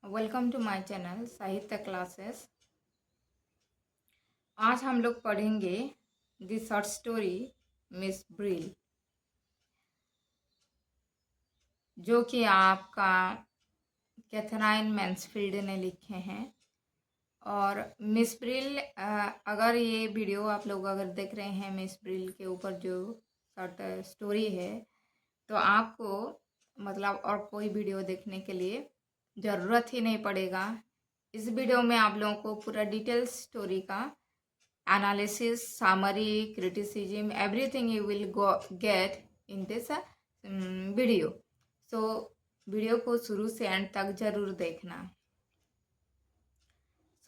Welcome to my channel साहित्य classes. आज हम लोग पढ़ेंगे the short story miss Brill, जो कि आपका कैथराइन मैन्सफील्ड ने लिखे हैं। और मिस ब्रिल, अगर ये वीडियो आप लोग अगर देख रहे हैं मिस ब्रिल के ऊपर जो शॉर्ट स्टोरी है, तो आपको मतलब और कोई वीडियो देखने के लिए ज़रूरत ही नहीं पड़ेगा। इस वीडियो में आप लोगों को पूरा डिटेल स्टोरी का analysis, summary, criticism, everything you will get in this video. So video को शुरू से एंड तक जरूर देखना।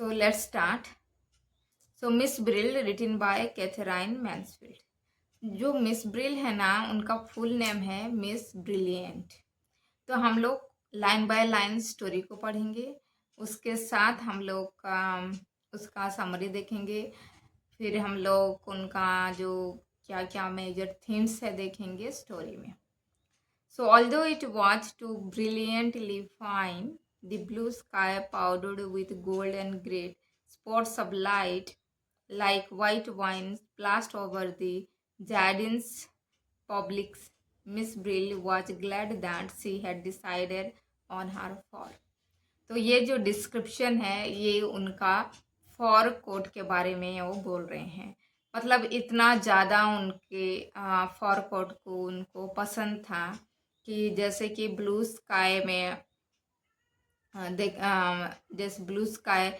So let's start. So Miss Brill written by Katherine Mansfield. जो मिस ब्रिल है ना, उनका फुल नेम है मिस ब्रिलियंट। तो हम लोग लाइन बाय लाइन स्टोरी को पढ़ेंगे, उसके साथ हम लोग का उसका समरी देखेंगे, फिर हम लोग उनका जो क्या क्या मेजर थीम्स है देखेंगे स्टोरी में। So although it was too brilliantly fine, the blue sky powdered with gold and great spots of light like white wine splashed over the Jardins publics, Miss Brill was glad that she had decided on her fall. तो ये जो description है ये उनका for coat के बारे में वो बोल रहे हैं। मतलब इतना ज़्यादा उनके फॉर कोट को उनको पसंद था कि जैसे कि ब्लू स्काई में देख जैसे ब्लू स्काई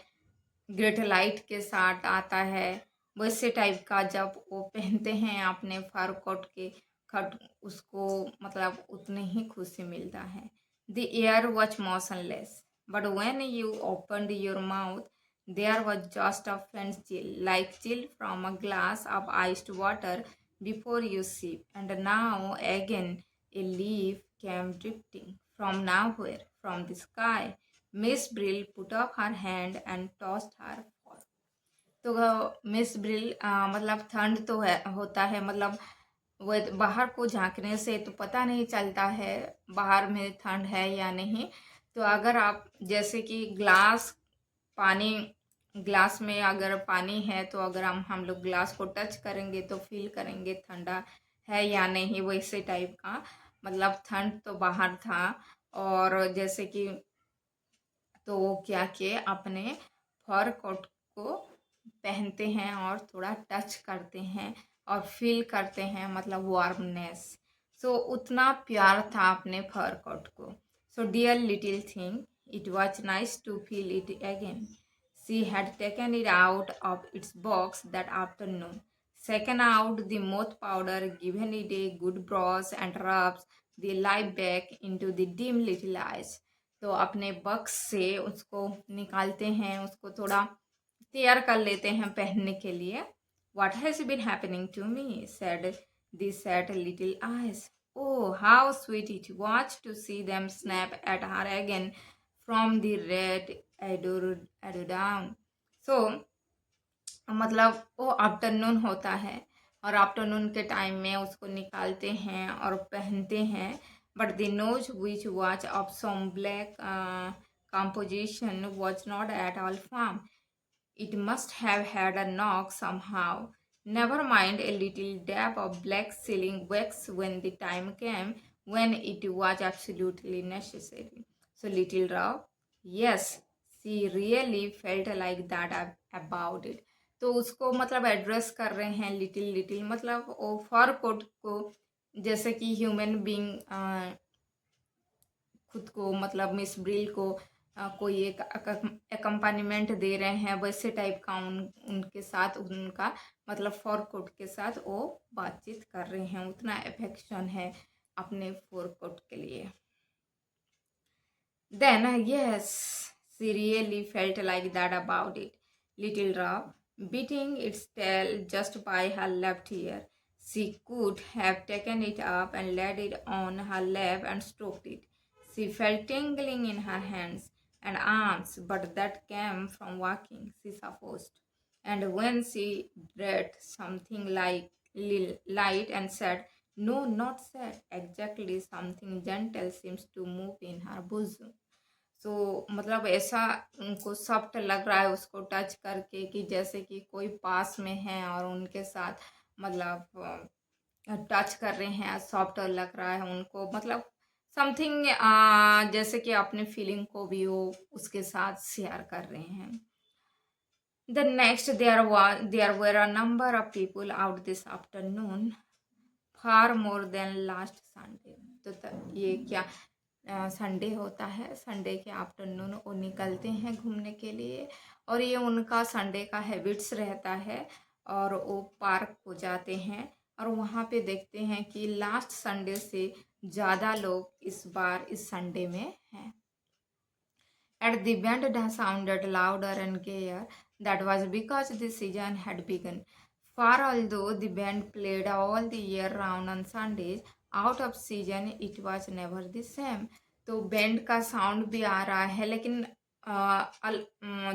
ग्रेट लाइट के साथ आता है, वैसे टाइप का जब वो पहनते हैं अपने फर कोट के खट, उसको मतलब उतने ही खुशी मिलता है। The air was motionless, but when you opened your mouth there was just a faint chill, like chill from a glass of iced water before you sip, and now again a leaf came drifting from nowhere from the sky. Miss Brill put up her hand and tossed her paw. तो miss Brill मतलब ठंड तो है होता है, मतलब वो बाहर को झांकने से तो पता नहीं चलता है बाहर में ठंड है या नहीं। तो अगर आप जैसे कि पानी ग्लास में अगर पानी है, तो अगर हम लोग ग्लास को टच करेंगे तो फील करेंगे ठंडा है या नहीं, वैसे टाइप का मतलब ठंड तो बाहर था। और जैसे कि तो वो क्या किए, अपने फर कोट को पहनते हैं और थोड़ा टच करते हैं और फील करते हैं, मतलब वार्मनेस। सो उतना प्यार था अपने फर कोट को। So dear little thing, it was nice to feel it again. She had taken it out of its box that afternoon, shaken out the moth powder, given it a good brush, and rubbed the light back into the dim little eyes. तो अपने बक्स से उसको निकालते हैं, उसको थोड़ा तैयार कर लेते हैं पहनने के लिए। What has been happening to me? Said the sad little eyes. Oh, how sweet it was to see them snap at her again from the red eiderdown. So मतलब वो आफ्टरनून होता है और आफ्टरनून के टाइम में उसको निकालते हैं और पहनते हैं। But the nose which was of some black composition was not at all firm. It must have had a knock somehow. Never mind a little dab of black sealing wax when the time came when it was absolutely necessary. So little Rob, yes, she really felt like that about it. तो उसको मतलब address कर रहे हैं little little, मतलब वो फर coat को जैसे कि ह्यूमन बीइंग खुद को मतलब मिस ब्रिल को कोई एक एकम्पानीमेंट दे रहे हैं, वैसे टाइप का उनके साथ उनका मतलब फॉर कोट के साथ वो बातचीत कर रहे हैं, उतना अफेक्शन है अपने फॉर कोट के लिए। Then yes, she really felt like that about it. Little rogue beating its tail just by her left ear. She could have taken it up and laid it on her lap and stroked it. She felt tingling in her hands and arms, but that came from walking, she supposed. And when she read something like light and said, no, not sad, exactly something gentle seems to move in her bosom. तो मतलब ऐसा उनको soft लग रहा है उसको touch करके कि जैसे कि कोई पास में है और उनके साथ मतलब टच कर रहे हैं, सॉफ्ट लग रहा है उनको, मतलब समथिंग जैसे कि अपने फीलिंग को भी वो उसके साथ शेयर कर रहे हैं। The next, there were a number of people out this afternoon, far more than last Sunday. तो ये क्या संडे होता है, संडे के आफ्टरनून वो निकलते हैं घूमने के लिए, और ये उनका संडे का हैबिट्स रहता है, और वो पार्क को जाते हैं और वहाँ पे देखते हैं कि लास्ट संडे से ज़्यादा लोग इस बार इस संडे में हैं। At the band it sounded louder and gayer. That was because the season had begun. For although the band played all the year round on Sundays, out of season it was never the same. तो band का sound भी आ रहा है, लेकिन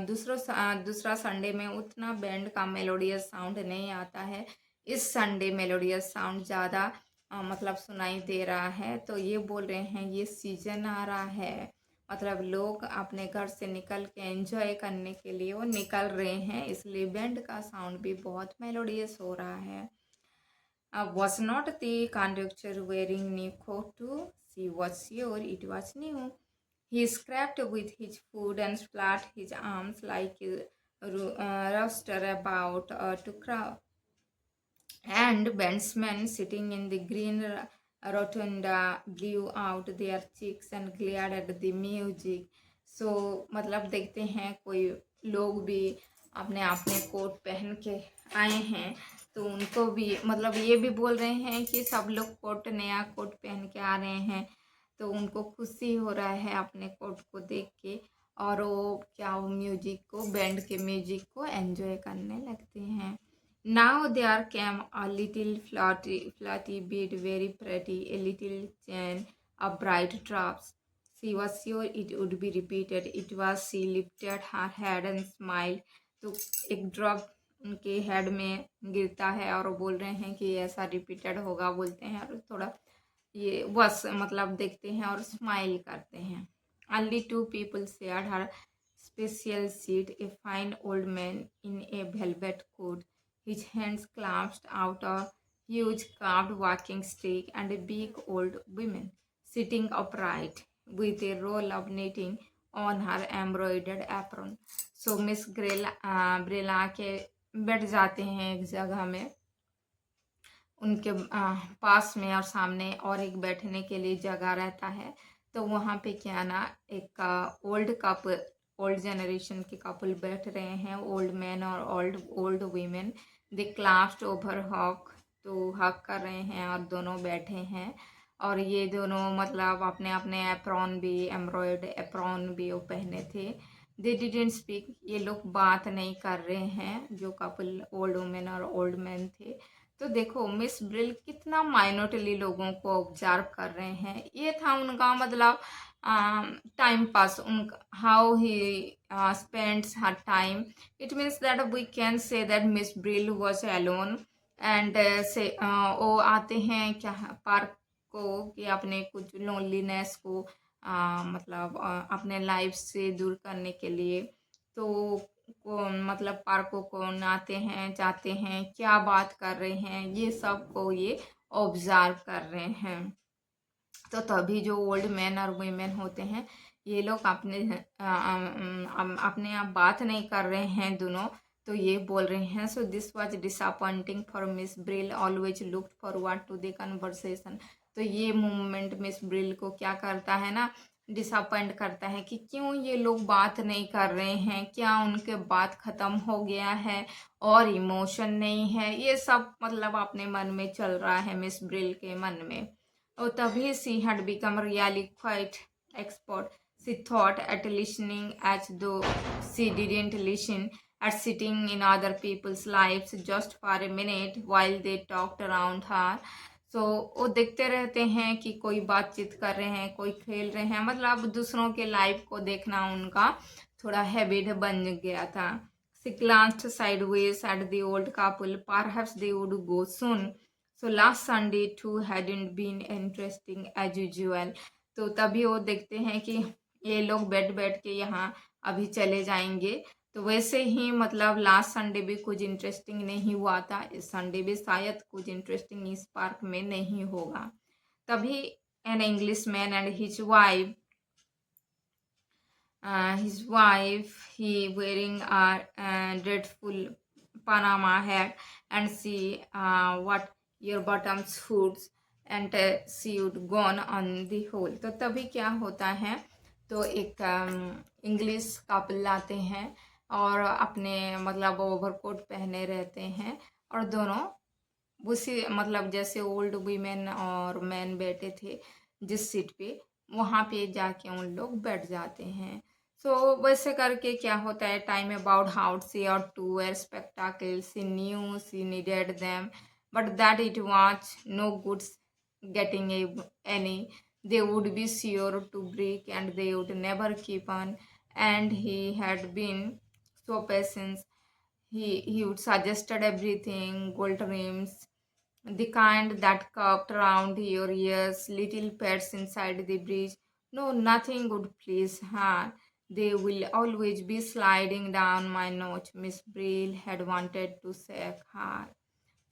दूसरा Sunday में उतना band का मेलोडियस साउंड नहीं आता है। इस संडे मेलोडियस साउंड ज़्यादा मतलब सुनाई दे रहा है। तो ये बोल रहे हैं ये सीजन आ रहा है, मतलब लोग अपने घर से निकल के एंजॉय करने के लिए वो निकल रहे हैं, इसलिए बैंड का साउंड भी बहुत मेलोडियस हो रहा है। Was not the conductor wearing new coat too? She was sure it was new. He scraped with his foot and splat his arms like a rooster about to crow. And bandsmen sitting in the green rotunda blew out their cheeks and glared at the music. So मतलब देखते हैं कोई लोग भी अपने अपने coat पहन के आए हैं, तो उनको भी मतलब ये भी बोल रहे हैं कि सब लोग कोट नया कोट पहन के आ रहे हैं, तो उनको खुशी हो रहा है अपने कोट को देख के, और वो म्यूजिक को, बैंड के म्यूजिक को एंजॉय करने लगते हैं। Now there came a little fluffy bead, very pretty, a little chain of bright drops. She was sure it would be repeated. It was. She lifted her head and smiled. तो एक drop उनके head में गिरता है और वो बोल रहे हैं कि ऐसा रिपीटेड होगा, बोलते हैं, और थोड़ा ये बस मतलब देखते हैं और स्माइल करते हैं। Only two people shared her special seat, a fine old man in a velvet coat, his hands clasped out a huge carved walking stick, and a big old woman sitting upright with a roll of knitting on her embroidered apron. So Miss Brill आके बैठ जाते हैं एक जगह में, उनके पास में और सामने और एक बैठने के लिए जगह रहता है। तो वहाँ पे क्या ना, एक ओल्ड जनरेशन के कपल बैठ रहे हैं, ओल्ड मैन और ओल्ड वीमेन। दे क्लास्ड ओवर हक, तो हक कर रहे हैं और दोनों बैठे हैं, और ये दोनों मतलब अपने अपने एप्रॉन भी, एम्ब्रॉयड एप्रॉन भी वो पहने थे। दे डिडेंट स्पीक, ये लोग बात नहीं कर रहे हैं, जो कपल ओल्ड वुमेन और ओल्ड मैन थे। तो देखो मिस ब्रिल कितना माइन्यूटली लोगों को ऑब्जर्व कर रहे हैं। ये था उनका मतलब टाइम पास, उनका how he spends her time. It means that we can say that Miss Brill was alone, and से वो आते हैं क्या पार्क को, कि अपने कुछ लोनलीनेस को मतलब अपने लाइफ से दूर करने के लिए। तो मतलब पार्कों को आते हैं, जाते हैं, क्या बात कर रहे हैं, ये सब को ये ऑब्जर्व कर रहे हैं। तो तभी जो ओल्ड मैन और वुमेन होते हैं, ये लोग अपने आप बात नहीं कर रहे हैं दोनों, तो ये बोल रहे हैं। So this was disappointing for Miss Brill, always looked forward to the conversation. तो ये मूवमेंट मिस ब्रिल को क्या करता है ना, डिसअपॉइंट करता है कि क्यों ये लोग बात नहीं कर रहे हैं, क्या उनके बात ख़त्म हो गया है और इमोशन नहीं है, ये सब मतलब अपने मन में चल रहा है मिस ब्रिल के मन में। और तभी सी had become really quite expert. She thought at listening as though she didn't listen, at sitting in other people's lives just for a minute while they talked around her. So वो देखते रहते हैं कि कोई बातचीत कर रहे हैं, कोई खेल रहे हैं, मतलब दूसरों के लाइफ को देखना उनका थोड़ा हैबिट बन गया था। She glanced sideways at the old couple. Perhaps they would go soon. So last Sunday too hadn't been interesting as usual. तो तभी वो देखते हैं कि ये लोग बैठ बैठ के यहाँ अभी चले जाएंगे। तो वैसे ही मतलब लास्ट संडे भी कुछ इंटरेस्टिंग नहीं हुआ था, इस संडे भी शायद कुछ इंटरेस्टिंग इस पार्क में नहीं होगा। तभी an English man and his wife, he wearing a dreadful Panama hat, and she what your bottoms hoods, and she would gone on the whole। तो तभी क्या होता है, तो एक इंग्लिश कपल लाते हैं और अपने मतलब ओवरकोट पहने रहते हैं, और दोनों उसी मतलब जैसे ओल्ड वीमेन और मैन बैठे थे जिस सीट पे, वहाँ पे जाके उन लोग बैठ जाते हैं। सो वैसे करके क्या होता है, time about how she ought to wear spectacle, she knew she needed them, but that it was no goods getting any, they would be sure to break and they would never keep on, and he had been so patient. He would suggested everything, gold rims, the kind that cupped around your ears, little pets inside the bridge. No, nothing would please her. They will always be sliding down my nose. Miss Brill had wanted to shake her.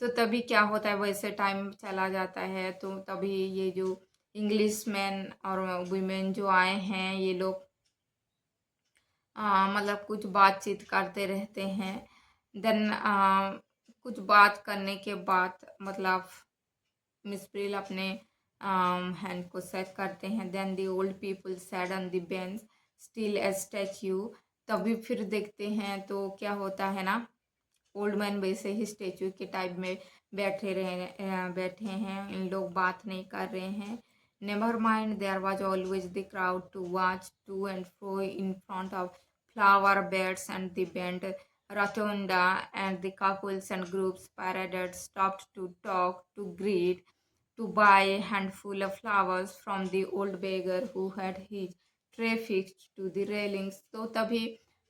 तो तभी क्या होता है, वैसे time चला जाता है, तो तभी ये जो इंग्लिश मैन और वुमेन जो आए हैं, ये लोग मतलब कुछ बातचीत करते रहते हैं। देन कुछ बात करने के बाद मतलब मिस प्रिल अपने हैंड को सेट करते हैं। Then the old people sat on the bench still as statue. तभी फिर देखते हैं तो क्या होता है ना, ओल्ड मैन वैसे ही स्टैचू के टाइप में बैठे हैं, इन लोग बात नहीं कर रहे हैं। Never mind, there was always the crowd to watch to and fro in front of flower beds and the band rotunda, and the couples and groups paraded, stopped to talk, to greet, to buy a handful of flowers from the old beggar who had his tray fixed to the railings। तो तभी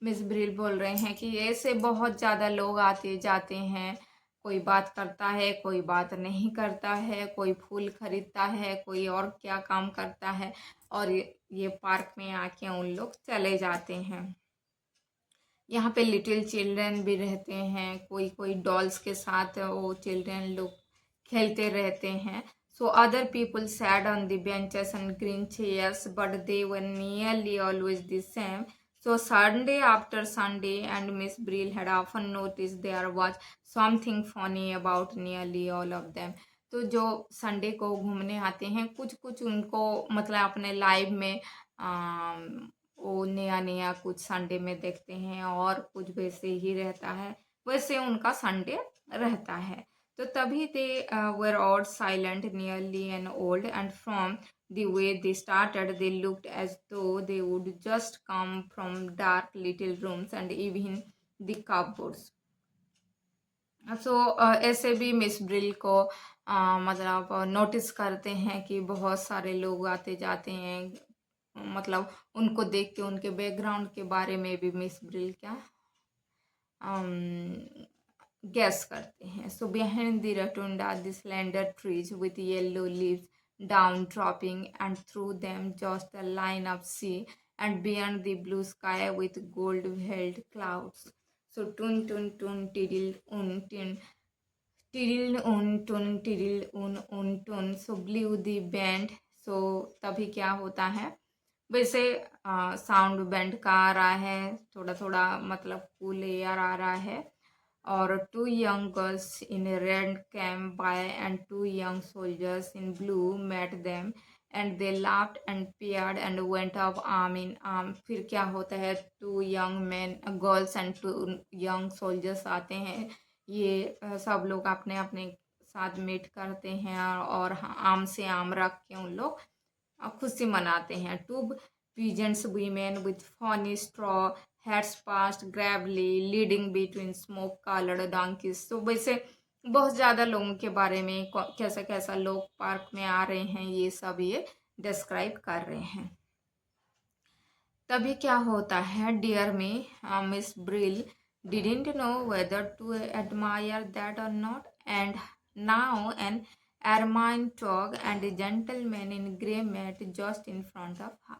miss Brill बोल रहे हैं कि ऐसे बहुत ज़्यादा लोग आते जाते हैं, कोई बात करता है, कोई बात नहीं करता है, कोई फूल खरीदता है, कोई और क्या काम करता है, और ये पार्क में आके उन लोग चले जाते हैं। यहाँ पे लिटिल चिल्ड्रन भी रहते हैं, कोई कोई डॉल्स के साथ वो चिल्ड्रन लोग खेलते रहते हैं। So other people sat on the benches and green chairs, but they were nearly always the same. So Sunday after Sunday, and Miss Brill had often noticed there was something funny about nearly all of them। तो जो Sunday को घूमने आते हैं, कुछ कुछ उनको मतलब अपने लाइफ में वो नया नया कुछ संडे में देखते हैं, और कुछ वैसे ही रहता है, वैसे उनका संडे रहता है। तो तभी they were all silent nearly and old, and from the way they started, they looked as though they would just come from dark little rooms and even the cupboards। सो ऐसे भी मिस ब्रिल को मतलब notice करते हैं कि बहुत सारे लोग आते जाते हैं, मतलब उनको देख के उनके बैकग्राउंड के बारे में भी मिस ब्रिल क्या गैस करते हैं। So behind the rotunda the slender trees with yellow leaves down dropping, and through them just a line of sea, and beyond the blue sky with gold veiled clouds। So tun tun tun tiddle un tin tiddle un tun tiddle un tun, so blew the band। so तभी क्या होता है, वैसे sound band का आ रहा है, थोड़ा थोड़ा मतलब कूल एयर आ रहा है, और two young girls in red came by, and two young soldiers in blue met them, and they laughed and peered and went up arm in arm। फिर क्या होता है, two young men girls and two young soldiers आते हैं, ये सब लोग अपने अपने साथ मीट करते हैं, और आम से आम रख के उन लोग खुशी मनाते हैं। Two peasants women with funny straw hats passed gravely, leading between smoke colored donkeys। तो वैसे बहुत ज़्यादा लोगों के बारे में कैसा कैसा लोग पार्क में आ रहे हैं, ये सब ये डिस्क्राइब कर रहे हैं। तभी क्या होता है, डियर में miss Brill didn't know whether to admire that or not, and now an ermine dog and a gentleman in grey met just in front of her।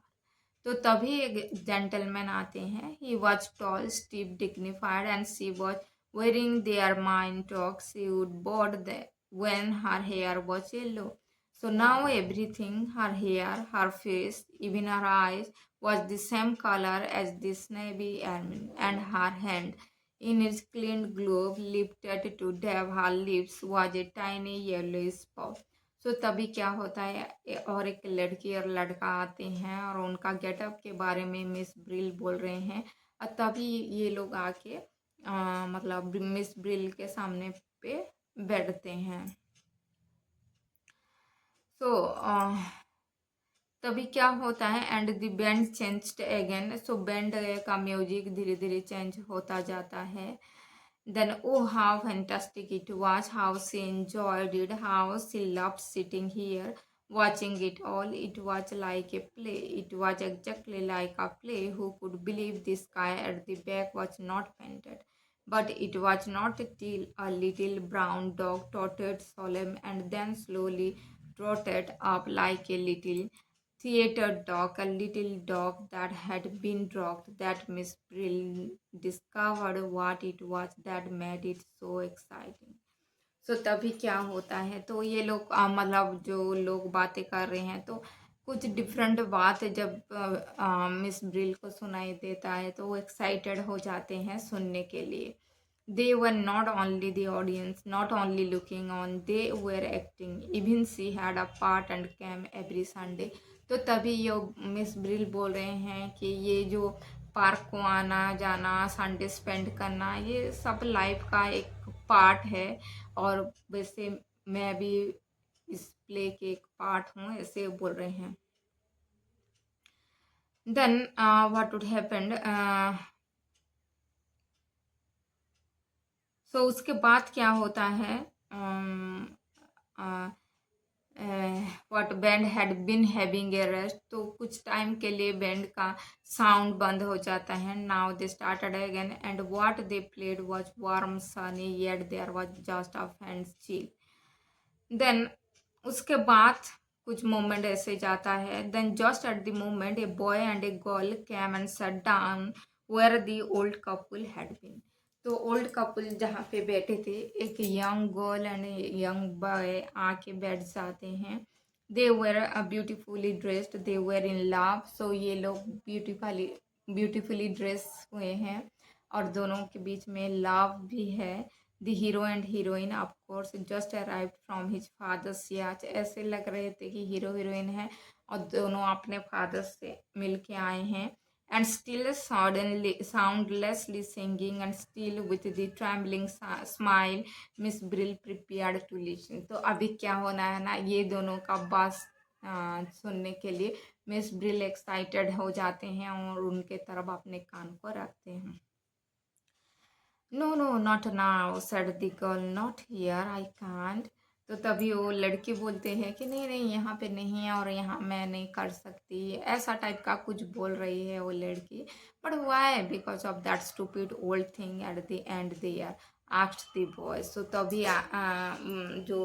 तो तभी एक जेंटलमैन आते हैं. He was tall, steep, dignified and she was wearing their mind talk. She would board when her hair was yellow. So now everything, her hair, her face, even her eyes, was the same color as this navy ermine, and her hand, in its clean glove, lifted to dab her lips, was a tiny yellowish spot. सो तभी क्या होता है, और एक लड़की और लड़का आते हैं और उनका गेटअप के बारे में मिस ब्रिल बोल रहे हैं. और तभी ये लोग आके मतलब मिस ब्रिल के सामने पे बैठते हैं. सो तभी क्या होता है, and the band changed again. So band का म्यूजिक धीरे धीरे चेंज होता जाता है. Then, oh, how fantastic it was, how she enjoyed it, how she loved sitting here, watching it all. It was like a play. It was exactly like a play. Who could believe the sky at the back was not painted? But it was not till a little brown dog trotted solemn and then slowly trotted up like a little theater dog, a little dog that had been dropped, that Miss Brill discovered what it was that made it so exciting. सो तभी क्या होता है, तो ये लोग मतलब जो लोग बातें कर रहे हैं, तो कुछ डिफरेंट बात जब मिस ब्रिल को सुनाई देता है तो वो एक्साइटेड हो जाते हैं सुनने के लिए. They were not only the audience, not only looking on, they were acting. Even she had a part and came every Sunday. तो तभी ये मिस ब्रिल बोल रहे हैं कि ये जो पार्क को आना जाना, संडे स्पेंड करना, ये सब लाइफ का एक पार्ट है. और वैसे मैं भी इस प्ले के एक पार्ट हूँ, ऐसे बोल रहे हैं. देन व्हाट वुड हैपन, सो उसके बाद क्या होता है, what band had been having a rest. तो कुछ टाइम के लिए बैंड का साउंड बंद हो जाता है. Now they started again and what they played was warm sunny yet there was just a faint chill. Then उसके बाद कुछ मोमेंट ऐसे जाता है. Then just at the moment a boy and a girl came and sat down where the old couple had been. तो old couple जहाँ पे बैठे थे, एक young girl and young boy आके बैठ जाते हैं. They were beautifully dressed, they were in love. So ये लोग ब्यूटिफुली ड्रेस हुए हैं और दोनों के बीच में लव भी है. The hero and heroine of course just arrived from his father's याच. ऐसे लग रहे थे कि हीरो हीरोइन है और दोनों अपने फादर से मिल के आए हैं. And still suddenly soundlessly singing and still with the trembling smile, Miss Brill prepared to listen. तो अभी क्या होना है ना, ये दोनों का बात सुनने के लिए मिस ब्रिल एक्साइटेड हो जाते हैं और उनके तरफ अपने कान को रखते हैं. No no not now said the girl, not here, I can't. तो तभी वो लड़के बोलते हैं कि नहीं नहीं, यहाँ पे नहीं है और यहाँ मैं नहीं कर सकती, ऐसा टाइप का कुछ बोल रही है वो लड़की. But why, because of that stupid old thing at the end there asked the boy. So तभी जो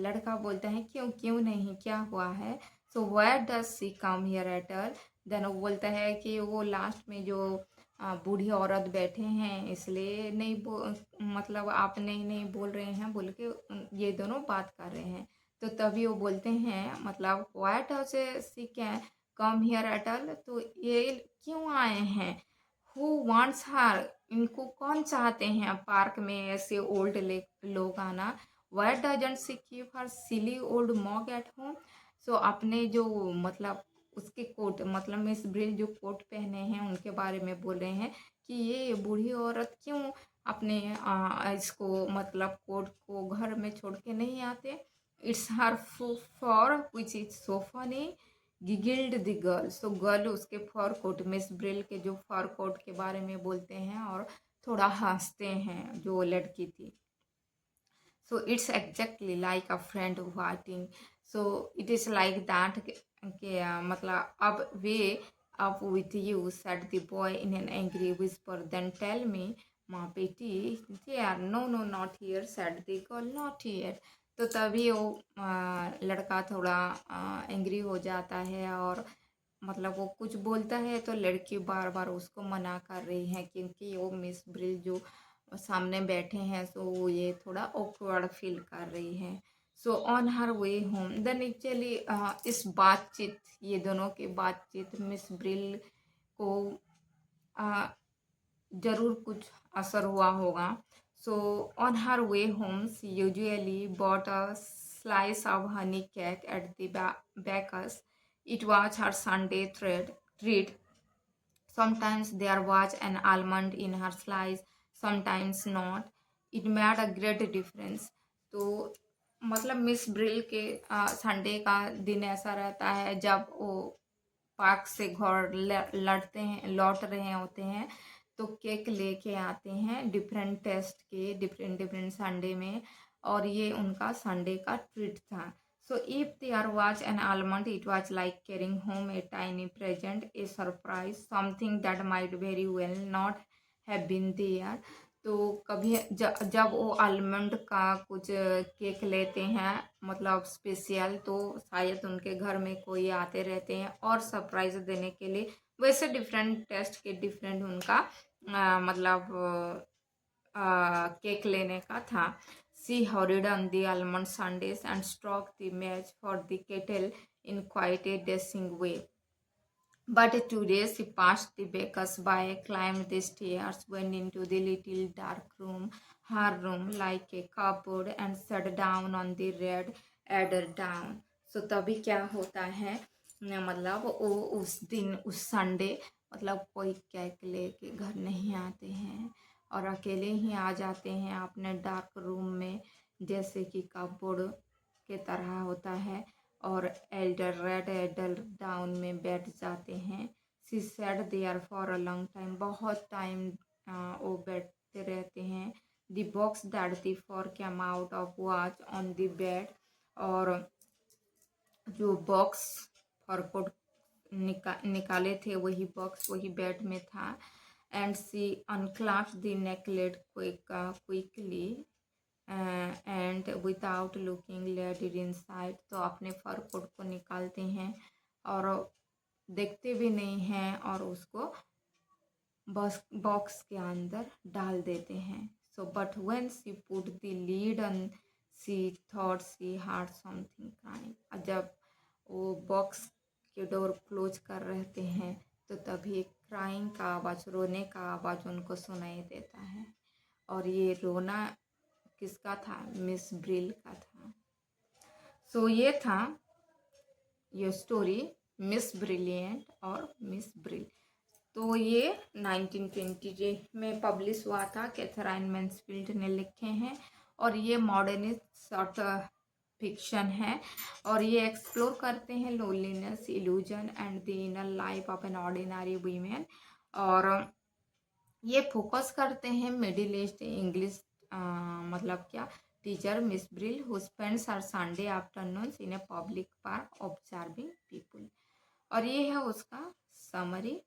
लड़का बोलता है क्यों क्यों नहीं, क्या हुआ है. So where does she come here at all. Then वो बोलता है कि वो लास्ट में जो बूढ़ी औरत बैठे हैं इसलिए नहीं मतलब आप नहीं नहीं बोल रहे हैं बोल के ये दोनों बात कर रहे हैं. तो तभी वो बोलते हैं मतलब why does she can come here at all. तो ये क्यों आए हैं, हु वांट्स हर, इनको कौन चाहते हैं पार्क में ऐसे ओल्ड लोग आना. Why doesn't she keep her silly old mug at home. So अपने जो मतलब उसके कोट मतलब मिस ब्रिल जो कोट पहने हैं उनके बारे में बोल रहे हैं कि ये बूढ़ी औरत क्यों अपने इसको मतलब कोट को घर में छोड़ के नहीं आते. It's her fur which is so funny, giggled the girl. So girl उसके फॉर कोट, मिस ब्रिल के जो फॉर कोट के बारे में बोलते हैं और थोड़ा हंसते हैं जो लड़की थी. So it's exactly like a friend waiting. So it is like that कि मतलब अब वे up with you, said the boy in an angry whisper. Then tell me, माँ बेटी, yeah, no no not here, said the girl, not here. तो तभी वो लड़का थोड़ा एंग्री हो जाता है और मतलब वो कुछ बोलता है तो लड़की बार बार उसको मना कर रही है, क्योंकि वो मिस ब्रिल जो सामने बैठे हैं तो ये थोड़ा ऑकवर्ड फील कर रही है। So on her way home then actually इस बातचीत, ये दोनों की बातचीत मिस ब्रिल को ज़रूर कुछ असर हुआ होगा। So on her way home she usually bought a slice of honey cake at the baker's. It was her Sunday treat. Sometimes there was an almond in her slice, sometimes not. It made a great difference. तो मतलब miss Brill के Sunday का दिन ऐसा रहता है जब वो पार्क से घर लौट रहे होते हैं, तो केक लेके आते हैं डिफरेंट टेस्ट के, डिफरेंट डिफरेंट संडे में, और ये उनका संडे का ट्रीट था. So if there was an almond, it was like carrying home a tiny present, a surprise, something that might very well not have been there. तो कभी जब वो आलमंड का कुछ केक लेते हैं मतलब स्पेशल, तो शायद उनके घर में कोई आते रहते हैं और सरप्राइज देने के लिए, वैसे डिफरेंट टेस्ट के डिफरेंट उनका मतलब केक लेने का था. She hurried on the almond sundaes and struck the match for the kettle in quite a dashing way. But today she passed the bakers by, climbed the stairs, went into the little dark room, her room like a cupboard, and sat down on the red eider down. So तभी क्या होता है, मतलब वो उस दिन उस Sunday मतलब कोई केक लेके घर नहीं आते हैं और अकेले ही आ जाते हैं अपने डार्क रूम में, जैसे कि कपबोर्ड के तरह होता है, और रेड एल्डर डाउन में बैठ जाते हैं. She sat there for a long time, बहुत टाइम वो बैठते रहते हैं. The box that the fur came out of was on the bed, और जो बॉक्स फॉर को निकाले थे वही बॉक्स वही बेड में था. And she unclasped the necklet quickly and without looking laid it inside. तो अपने फर कोट को निकालते हैं और देखते भी नहीं हैं और उसको बॉक्स के अंदर डाल देते हैं. So but when she put the lid on she thought she heard something crying. जब वो बॉक्स के डोर क्लोज कर रहते हैं तो तभी क्राइंग का आवाज़, रोने का आवाज़ उनको सुनाई देता है. और ये रोना किसका था? मिस ब्रिल का था. सो ये था ये स्टोरी मिस ब्रिलियंट और मिस ब्रिल. तो ये 1920 में पब्लिश हुआ था, कैथराइन मैन्सफील्ड ने लिखे हैं, और ये मॉडर्निस्ट शॉर्ट फिक्शन है, और ये एक्सप्लोर करते हैं loneliness, illusion and the inner life of an ordinary women. और ये फोकस करते हैं मिडिल ईस्ट इंग्लिश मतलब क्या teacher Miss Brill who spends her Sunday afternoons in a public park observing people. और ये है उसका समरी.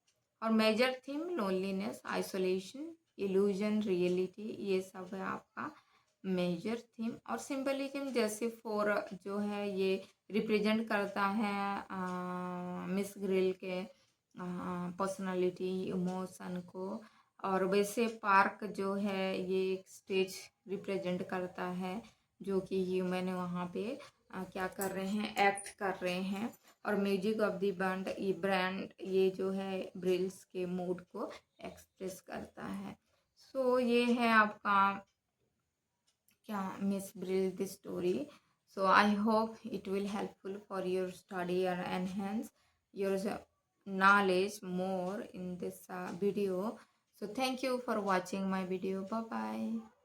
और major theme loneliness, isolation, illusion, reality, ये सब है आपका मेजर थीम. और सिंबलिज्म जैसे फोर जो है ये रिप्रेजेंट करता है मिस ग्रिल के पर्सनालिटी, इमोशन को. और वैसे पार्क जो है ये एक स्टेज रिप्रेजेंट करता है, जो कि ह्यूमन वहाँ पे क्या कर रहे हैं, एक्ट कर रहे हैं. और म्यूजिक ऑफ द ब्रांड ये जो है ब्रिल्स के मूड को एक्सप्रेस करता है. सो ये है आपका क्या Miss Brill the story. So I hope it will helpful for your study और enhance your knowledge more in this video. So thank you for watching my video. Bye bye.